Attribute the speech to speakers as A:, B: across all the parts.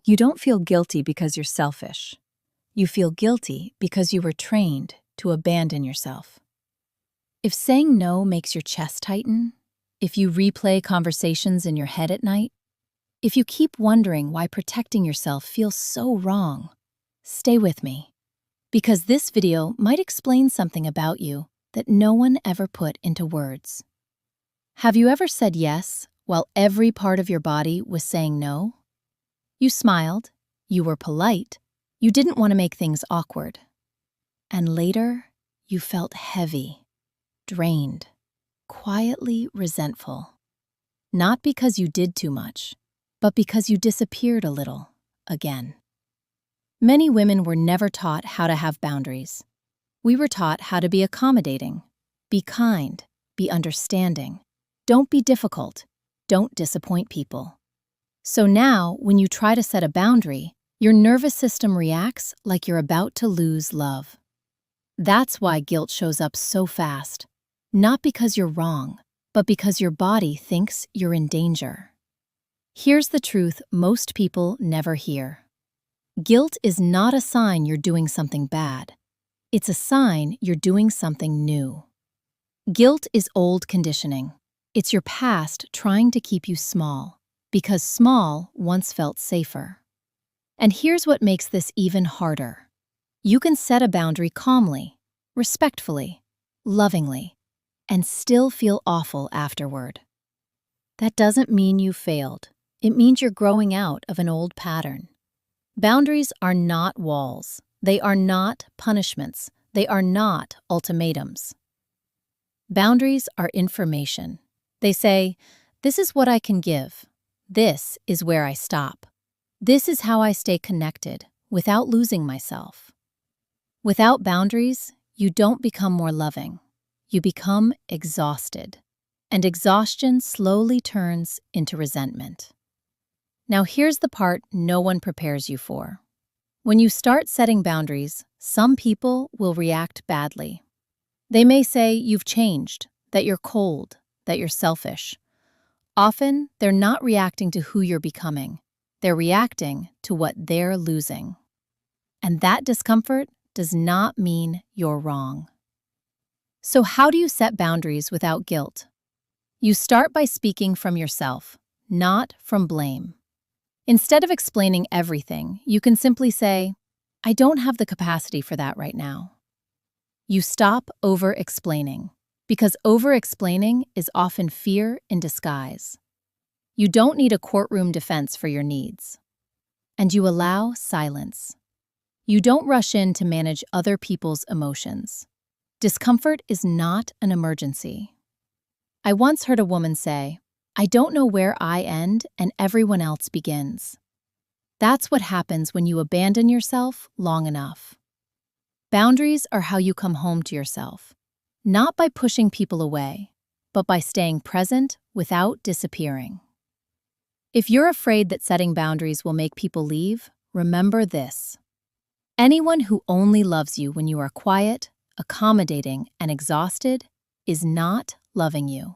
A: You don't feel guilty because you're selfish. You feel guilty because you were trained to abandon yourself. If saying no makes your chest tighten, if you replay conversations in your head at night, if you keep wondering why protecting yourself feels so wrong, stay with me, because this video might explain something about you that no one ever put into words. Have you ever said yes while every part of your body was saying no? You smiled, you were polite, you didn't want to make things awkward. And later, you felt heavy, drained, quietly resentful. Not because you did too much, but because you disappeared a little, again. Many women were never taught how to have boundaries. We were taught how to be accommodating, be kind, be understanding. Don't be difficult, don't disappoint people. So now, when you try to set a boundary, your nervous system reacts like you're about to lose love. That's why guilt shows up so fast. Not because you're wrong, but because your body thinks you're in danger. Here's the truth most people never hear. Guilt is not a sign you're doing something bad. It's a sign you're doing something new. Guilt is old conditioning. It's your past trying to keep you small, because small once felt safer. And here's what makes this even harder. You can set a boundary calmly, respectfully, lovingly, and still feel awful afterward. That doesn't mean you failed. It means you're growing out of an old pattern. Boundaries are not walls. They are not punishments. They are not ultimatums. Boundaries are information. They say, this is what I can give. This is where I stop. This is how I stay connected without losing myself. Without boundaries, you don't become more loving. You become exhausted. And exhaustion slowly turns into resentment. Now here's the part no one prepares you for. When you start setting boundaries, some people will react badly. They may say you've changed, that you're cold, that you're selfish. Often, they're not reacting to who you're becoming. They're reacting to what they're losing. And that discomfort does not mean you're wrong. So how do you set boundaries without guilt? You start by speaking from yourself, not from blame. Instead of explaining everything, you can simply say, I don't have the capacity for that right now. You stop over-explaining, because over-explaining is often fear in disguise. You don't need a courtroom defense for your needs. And you allow silence. You don't rush in to manage other people's emotions. Discomfort is not an emergency. I once heard a woman say, I don't know where I end and everyone else begins. That's what happens when you abandon yourself long enough. Boundaries are how you come home to yourself, not by pushing people away, but by staying present without disappearing. If you're afraid that setting boundaries will make people leave, remember this. Anyone who only loves you when you are quiet, accommodating, and exhausted is not loving you.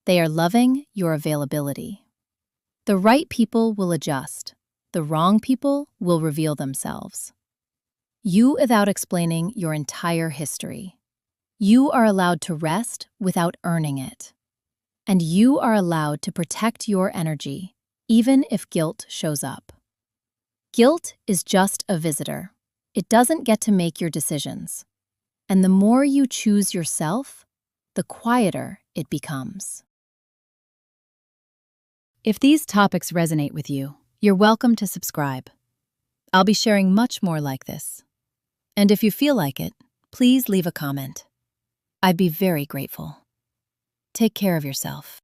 A: They are loving your availability. The right people will adjust. The wrong people will reveal themselves. You without explaining your entire history. You are allowed to rest without earning it. And you are allowed to protect your energy, even if guilt shows up. Guilt is just a visitor. It doesn't get to make your decisions. And the more you choose yourself, the quieter it becomes. If these topics resonate with you, you're welcome to subscribe. I'll be sharing much more like this. And if you feel like it, please leave a comment. I'd be very grateful. Take care of yourself.